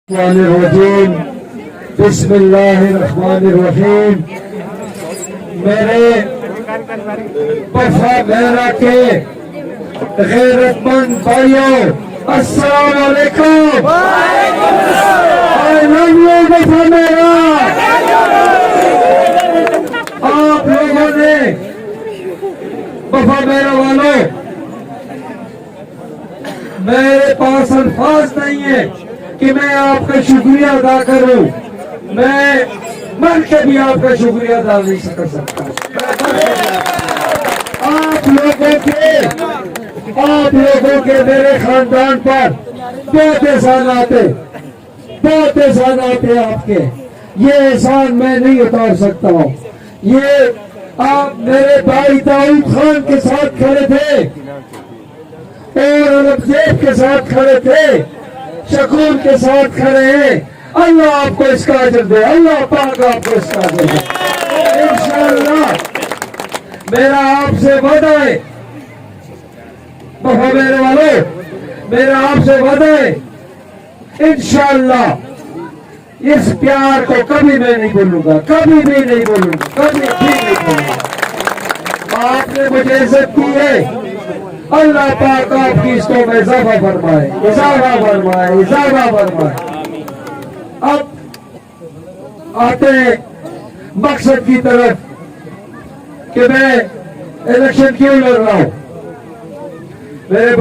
الرحیم بسم اللہ الرحمن الرحیم۔ میرے وفا میرا کے غیرت مند بھائیوں السلام علیکم۔ وفا میرا آپ لوگوں نے وفا میرا والوں، میرے پاس الفاظ نہیں ہے کہ میں آپ کا شکریہ ادا کروں، میں مر کے بھی آپ کا شکریہ ادا نہیں کر سکتا۔ آپ لوگوں کے میرے خاندان پر بہت احسان آتے آپ کے، یہ احسان میں نہیں اتار سکتا ہوں۔ یہ آپ میرے بھائی داؤد خان کے ساتھ کھڑے تھے اور اورنگزیب کے ساتھ کھڑے تھے، شکور کے ساتھ کھڑے ہیں۔ اللہ آپ کو اس کا اجر دے، اللہ پاک آپ کو اس کا اجر دے انشاءاللہ۔ میرا آپ سے وعدہ ہے وفا میرے والوں، میرا آپ سے وعدہ ہے انشاءاللہ اس پیار کو کبھی میں نہیں بھولوں گا، کبھی بھی نہیں بھولوں گا، کبھی بھی نہیں بھولوں گا۔ آپ نے مجھے عزت کی ہے، اللہ پاک آپ کی اس کو میں اضافہ فرمائے، اضافہ فرمائے، اضافہ فرمائے۔ اب آتے ہیں مقصد کی طرف کہ میں الیکشن کیوں لڑ رہا ہوں۔ میرے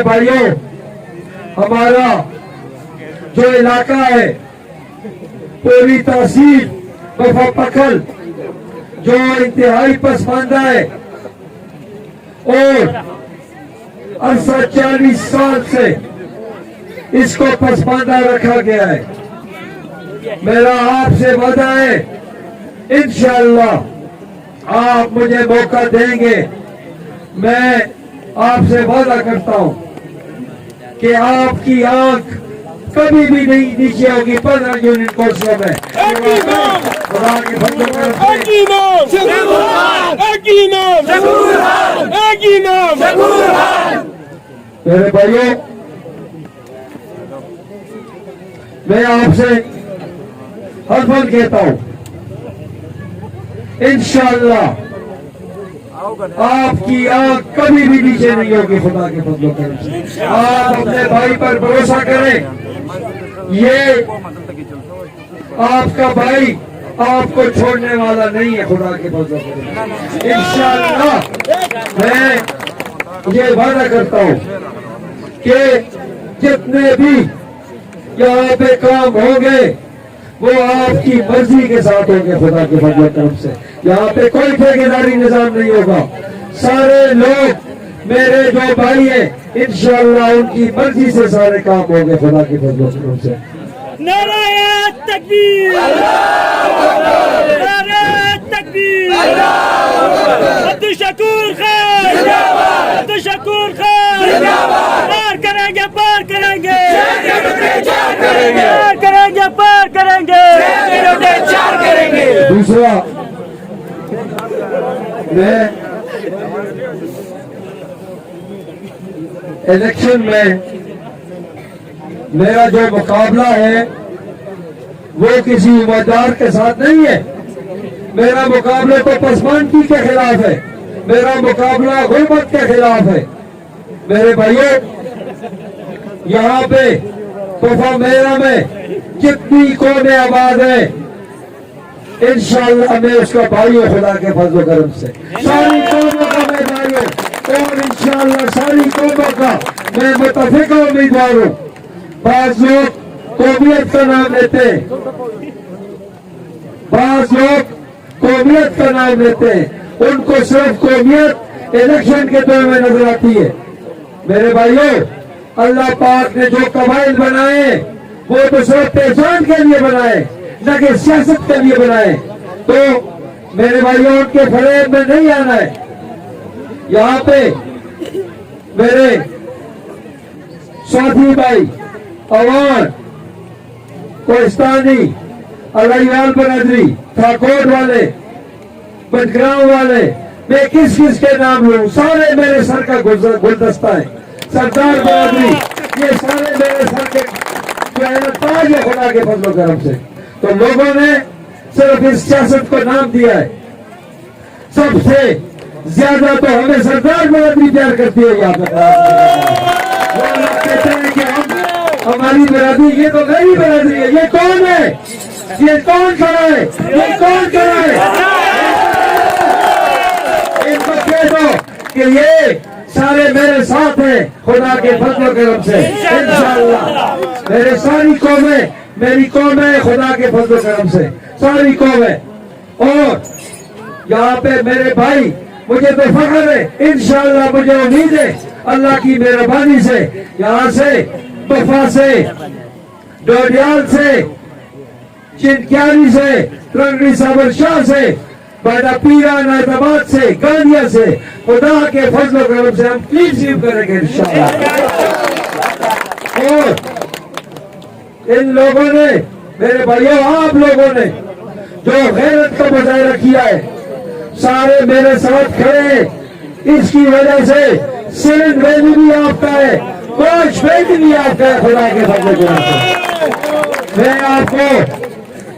بھائیوں، ہمارا جو علاقہ ہے پوری تحصیل وفا پکھل جو انتہائی پسماندہ ہے اور عرصہ 40 سال سے اس کو پسماندہ رکھا گیا ہے، میرا آپ سے وعدہ ہے انشاءاللہ آپ مجھے موقع دیں گے، میں آپ سے وعدہ کرتا ہوں کہ آپ کی آنکھ کبھی بھی نہیں نیچے ہوگی 15 یونین کورسوں میں۔ خدا کے فضل و کرم سے میرے بھائیوں، میں آپ سے حلفاً کہتا ہوں انشاءاللہ آپ کی آنکھ کبھی بھی نیچے نہیں ہوگی خدا کے فضل و کرم سے۔ آپ اپنے بھائی پر بھروسہ کریں، یہ آپ کا بھائی آپ کو چھوڑنے والا نہیں ہے خدا کے فضل و کرم سے۔ انشاءاللہ میں یہ وعدہ کرتا ہوں کہ جتنے بھی یہاں پہ کام ہوں گے وہ آپ کی مرضی کے ساتھ ہوں گے خدا کے فضل و کرم سے۔ یہاں پہ کوئی ٹھیکیداری نظام نہیں ہوگا، سارے لوگ میرے جو بھائی ہیں انشاءاللہ ان کی مرضی سے سارے کام ہوں گے خدا کے فضل و کرم سے۔ نعرہ تکبیر، نعرہ تکبیر، عبدالشکور خان، عبدالشکور خان، پار کریں گے، پار کریں گے، پار کریں گے، پار کریں گے، چار کریں گے۔ دوسرا، میں الیکشن میں میرا جو مقابلہ ہے وہ کسی امیدوار کے ساتھ نہیں ہے، میرا مقابلہ تو پسماندگی کے خلاف ہے، میرا مقابلہ غربت کے خلاف ہے۔ میرے بھائیوں، یہاں پہ وفا میرا میں جتنی قوم آباد ہے انشاءاللہ میں اس کا بھائی ہوں خدا کے فضل و کرم سے، ساری قوموں کا میں بھائی ہوں اور انشاءاللہ ساری قوموں کا میں متفق امیدوار ہوں۔ بعض لوگ قومیت کا نام لیتے ہیں، بعض لوگ قومیت کا نام لیتے ہیں، ان کو صرف قومیت الیکشن کے دور میں نظر آتی ہے۔ میرے بھائیوں، اللہ پاک نے جو قبائل بنائے وہ تو صرف پہچان کے لیے بنائے نہ کہ سیاست کے لیے بنائے، تو میرے بھائیوں ان کے فریب میں نہیں آنا ہے۔ یہاں پہ میرے ساتھی بھائی اوان، کوہستانی، علیوال برادری، تھاکوٹ والے، بٹگراؤں والے، میں کس کس کے نام لوں؟ سارے میرے سر کا گلدستہ ہے، سردار برادری، یہ سارے میرے سر کے جو ہے نا تاج ہے خدا کے فضل و کرم سے۔ تو لوگوں نے صرف اس سیاست کو نام دیا ہے، سب سے زیادہ تو ہمیں سردار برادری پیار کرتی ہے یہاں پہ۔ وہ لوگ کہتے ہیں کہ ہماری برادری، یہ تو میری برادری ہے۔ یہ کون ہے؟ یہ کون کھڑا ہے؟ یہ کون کھڑا ہے؟ ان کو کہہ دو کہ یہ سارے میرے ساتھ ہیں خدا کے فضل و کرم سے انشاءاللہ۔ میرے ساری قومیں، میری قوم ہے خدا کے فضل و کرم سے، ساری قومیں۔ اور یہاں پہ میرے بھائی، مجھے تو فخر ہے، انشاءاللہ مجھے امید ہے اللہ کی مہربانی سے یہاں سے بفا سے، ڈوڈیال سے، چنکیاری سے، ترنگی صابر شاہ سے، بڑا پیران اعتماد سے، گانیا سے، خدا کے فضل و کرم سے ہم کلین سویپ کریں گے انشاءاللہ۔ اور ان لوگوں نے، میرے بھائیوں آپ لوگوں نے جو غیرت کا مظاہرہ کیا ہے، سارے میرے ساتھ کھڑے ہیں، اس کی وجہ سے سینٹ ویلی بھی آپ کا ہے، کوچ ویلی بھی آپ کا ہے خدا کے فضل و کرم سے۔ میں آپ کو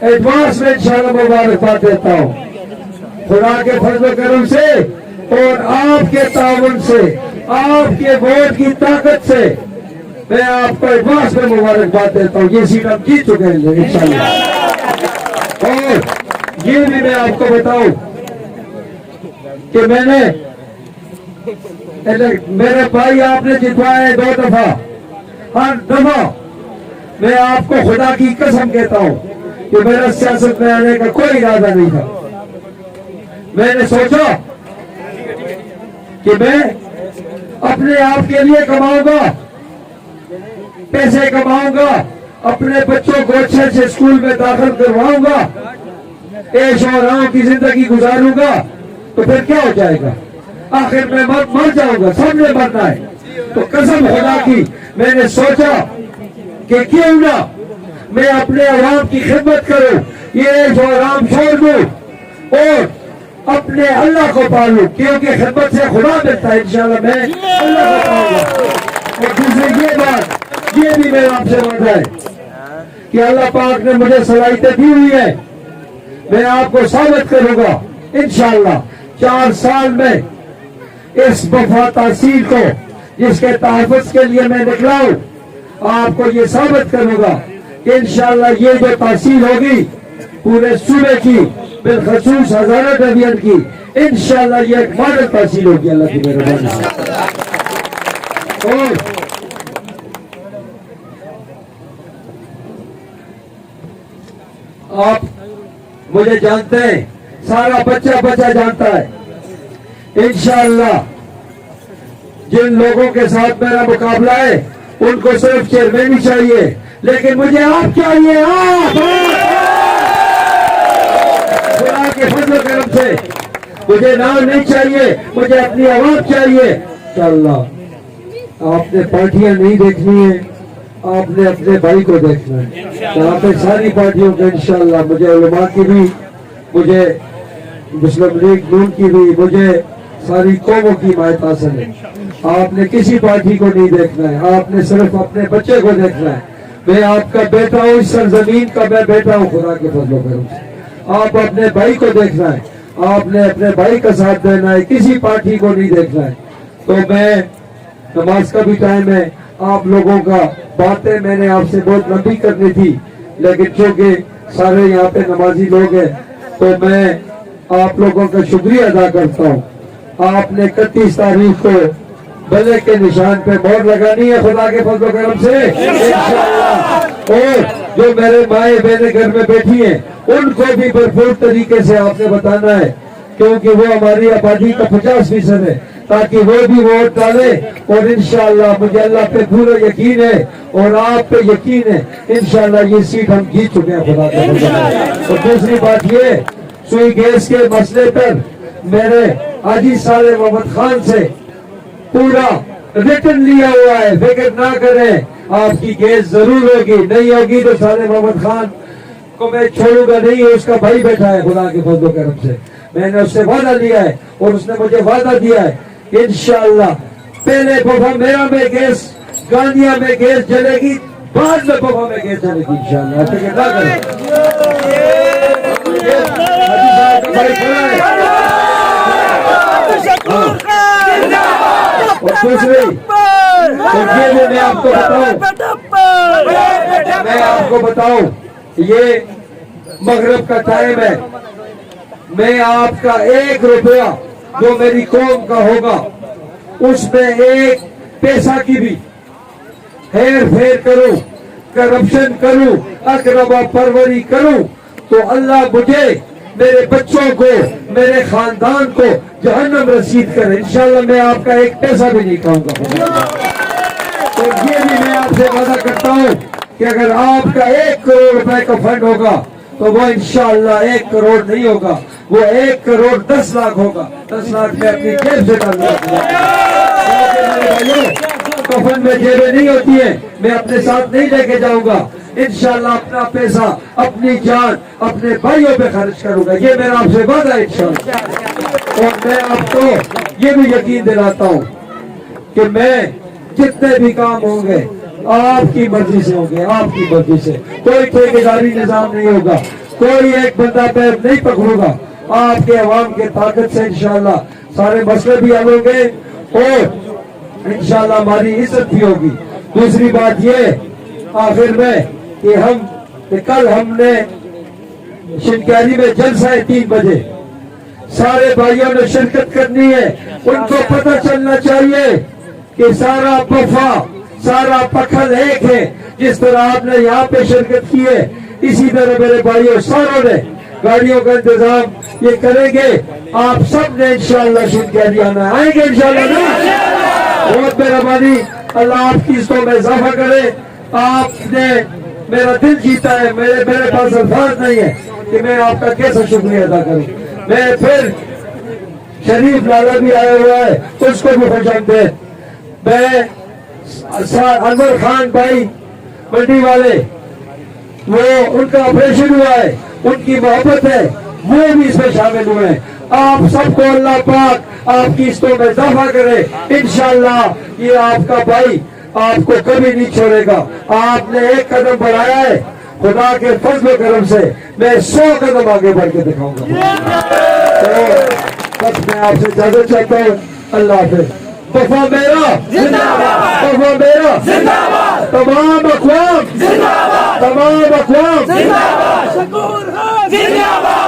ایڈوانس میں انشاءاللہ مبارکباد دیتا ہوں خدا کے فضل و کرم سے، اور آپ کے تعاون سے، آپ کے ووٹ کی طاقت سے میں آپ کو ایڈوانس میں مبارکباد دیتا ہوں۔ یہ سیٹ ہم جیت چکے ہیں انشاءاللہ۔ اور یہ بھی میں آپ کو بتاؤں کہ میں نے، میرے بھائی آپ نے جتوایا ہے 2 دفعہ، ہر دفعہ میں آپ کو خدا کی قسم کہتا ہوں کہ میرا سیاست میں آنے کا کوئی ارادہ نہیں تھا۔ میں نے سوچا کہ میں اپنے آپ کے لیے کماؤں گا، پیسے کماؤں گا، اپنے بچوں کو اچھے سے اسکول میں داخل کرواؤں گا، عیش و آرام کی زندگی گزاروں گا، تو پھر کیا ہو جائے گا؟ آخر میں مر جاؤں گا، سب نے مرنا ہے۔ تو قسم خدا کی میں نے سوچا کہ کیوں نہ میں اپنے عوام کی خدمت کروں، یہ عیش و آرام چھوڑ دوں اور اپنے اللہ کو پالوں، کیونکہ خدمت سے خدا ملتا ہے۔ انشاءاللہ میں اللہ کو پاؤں گا۔ اور دوسری یہ بات، یہ بھی میرا آپ سے وعدہ ہے کہ اللہ پاک نے مجھے صلاحیتیں دی ہوئی ہے، میں آپ کو ثابت کروں گا انشاءاللہ 4 سال میں اس وفا تحصیل کو، جس کے تحفظ کے لیے میں نکلا ہوں، آپ کو یہ ثابت کروں گا کہ انشاءاللہ یہ جو تحصیل ہوگی پورے صوبے کی، بالخصوص ہزارہ ڈویژن کی، انشاءاللہ یہ ایک ماڈل تحصیل ہوگی اللہ کی مہربانی سے۔ اور آپ مجھے جانتے ہیں، سارا بچہ جانتا ہے، انشاءاللہ جن لوگوں کے ساتھ میرا مقابلہ ہے ان کو صرف چیئرمین چاہیے، لیکن مجھے آپ چاہیے، آپ خدا کے فضل و کرم سے مجھے نام نہیں چاہیے، مجھے اپنی عوام چاہیے انشاءاللہ۔ آپ نے پارٹیاں نہیں دیکھنی ہے، آپ نے اپنے بھائی کو دیکھنا ہے۔ یہاں پہ ساری پارٹیوں کو انشاءاللہ، مجھے علماء کی بھی، مجھے مسلم لیگ نون کی بھی، مجھے ساری قوموں کی حمایت حاصل ہے۔ آپ نے کسی پارٹی کو نہیں دیکھنا ہے، آپ نے صرف اپنے بچے کو دیکھنا ہے۔ میں آپ کا بیٹا ہوں، اس سرزمین کا میں بیٹا ہوں خدا کے فضل و کرم سے۔ آپ اپنے بھائی کو دیکھنا ہے، آپ نے اپنے بھائی کا ساتھ دینا ہے، کسی پارٹی کو نہیں دیکھنا ہے۔ تو میں، نماز کا بھی ٹائم ہے، آپ لوگوں کا باتیں میں نے آپ سے بہت لمبی کرنی تھی، لیکن چونکہ سارے یہاں پہ نمازی لوگ ہیں تو میں آپ لوگوں کا شکریہ ادا کرتا ہوں۔ آپ نے 31 تاریخ کو بلے کے نشان پہ مہر لگانی ہے خدا کے فضل و کرم سے انشاءاللہ۔ اور جو میرے مائیں بہنیں گھر میں بیٹھی ہیں ان کو بھی بھرپور طریقے سے آپ نے بتانا ہے، کیونکہ وہ ہماری آبادی کا 50% ہے، تاکہ وہ بھی ووٹ ڈالے۔ اور انشاءاللہ مجھے اللہ پہ پورا یقین ہے اور آپ پہ یقین ہے، انشاءاللہ یہ سیٹ ہم جیت چکے ہیں خدا کے فضل سے۔ اور دوسری بات یہ، سوئی گیس کے مسئلے پر میرے حاجی صالح محمد خان سے پورا ریٹن لیا ہوا ہے، فکر نہ کریں، آپ کی گیس ضرور ہوگی، نہیں ہوگی تو صالح محمد خان کو میں چھوڑوں گا نہیں، اس کا بھائی بیٹھا ہے خدا کے فضل و کرم سے، میں نے اس سے وعدہ لیا ہے اور اس نے مجھے وعدہ دیا ہے کہ انشاءاللہ پہلے بفا میرا میں گیس گاندیا میں گیس جلے گی بعد میں بفا میں گیس جلے گی انشاءاللہ فکر نہ کریں اور دوسری میں آپ کو بتاؤں یہ مغرب کا ٹائم ہے میں آپ کا 1 روپیہ جو میری قوم کا ہوگا اس میں 1 پیسہ کی بھی ہیر پھیر کروں کرپشن کروں اقربا پروری کروں تو اللہ مجھے میرے بچوں کو میرے خاندان کو جہنم رسید کرے انشاءاللہ میں آپ کا 1 پیسہ بھی نہیں کھاؤں گا تو یہ بھی میں آپ سے وعدہ کرتا ہوں کہ اگر آپ کا 1 کروڑ روپے کا فنڈ ہوگا تو وہ انشاءاللہ 1 کروڑ نہیں ہوگا وہ 1 کروڑ 10 لاکھ ہوگا 10 لاکھ میں اپنی جیب سے ڈالوں کفن میں جیبیں نہیں ہوتی ہیں میں اپنے ساتھ نہیں لے کے جاؤں گا انشاءاللہ اپنا پیسہ اپنی جان اپنے بھائیوں پہ خرچ کروں گا یہ میرا آپ سے وعدہ ہے انشاءاللہ اور میں آپ کو یہ بھی یقین دلاتا ہوں کہ میں جتنے بھی کام ہوں گے آپ کی مرضی سے ہوں گے آپ کی مرضی سے کوئی ٹھیکیداری نظام نہیں ہوگا کوئی ایک بندہ پیر نہیں پکڑوں گا آپ کے عوام کے طاقت سے انشاءاللہ سارے مسئلے بھی حل ہوں گے اور انشاءاللہ ہماری عزت بھی ہوگی دوسری بات یہ آخر میں کہ کل ہم نے شنکیری میں جلسہ ہے 3 بجے سارے بھائیوں نے شرکت کرنی ہے ان کو پتہ چلنا چاہیے کہ سارا بفا سارا پکھل ایک ہے جس طرح آپ نے یہاں پہ شرکت کی ہے اسی طرح میرے بھائیوں ساروں نے گاڑیوں کا انتظام یہ کریں گے آپ سب نے انشاءاللہ شنکیری آنا ہے آئیں گے انشاءاللہ بہت مہربانی اللہ آپ کی عزتوں میں اضافہ کرے آپ نے میرا دل جیتا ہے میرے پاس الفاظ نہیں ہے کہ میں آپ کا کیسا شکریہ ادا کروں میں پھر شریف لالا بھی آیا ہوا ہے اس کو بھی خوش آمدید میں انور خان بھائی منڈی والے وہ ان کا آپریشن ہوا ہے ان کی محبت ہے وہ بھی اس میں شامل ہوئے ہیں آپ سب کو اللہ پاک آپ کی عزتوں میں اضافہ کرے انشاءاللہ یہ آپ کا بھائی آپ کو کبھی نہیں چھوڑے گا آپ نے 1 قدم بڑھایا ہے خدا کے فضل و کرم سے میں 100 قدم آگے بڑھ کے دکھاؤں گا تو بس میں آپ سے اجازت چاہتا ہوں اللہ حافظ وفا میرا زندہ باد وفا میرا زندہ باد تمام اقوام زندہ باد تمام اقوام زندہ باد شکور خان زندہ باد